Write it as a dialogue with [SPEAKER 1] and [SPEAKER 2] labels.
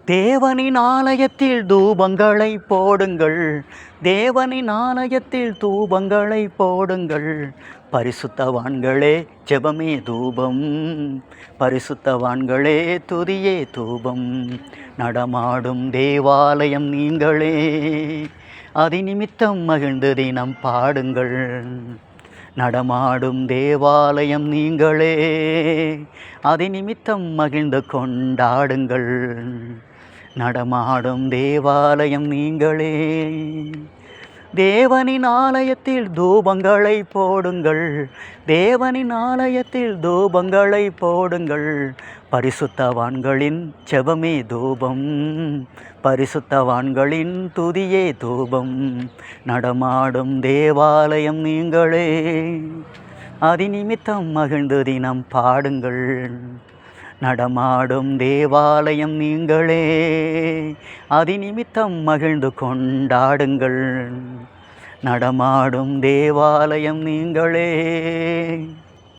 [SPEAKER 1] தேவனின் ஆலயத்தில் தூபங்களை போடுங்கள், தேவனின் ஆலயத்தில் தூபங்களை போடுங்கள். பரிசுத்தவான்களே ஜெபமே தூபம், பரிசுத்தவான்களே துதியே தூபம். நடமாடும் தேவாலயம் நீங்களே, அதி நிமித்தம் மகிழ்ந்து தினம் பாடுங்கள். நடமாடும் தேவாலயம் நீங்களே, அதி நிமித்தம் மகிழ்ந்து கொண்டாடுங்கள். நடமாடும் தேவாலயம் நீங்களே. தேவனின் ஆலயத்தில் தூபங்களை போடுங்கள், தேவனின் ஆலயத்தில் தூபங்களை போடுங்கள். பரிசுத்தவான்களின் ஜெபமே தூபம், பரிசுத்தவான்களின் துதியே தூபம். நடமாடும் தேவாலயம் நீங்களே, அதி நிமித்தம் மகிழ்ந்து தினம் பாடுங்கள். நடமாடும் தேவாலயம் நீங்களே, அதி நிமித்தம் மகிழ்ந்து கொண்டாடுங்கள். நடமாடும் தேவாலயம் நீங்களே.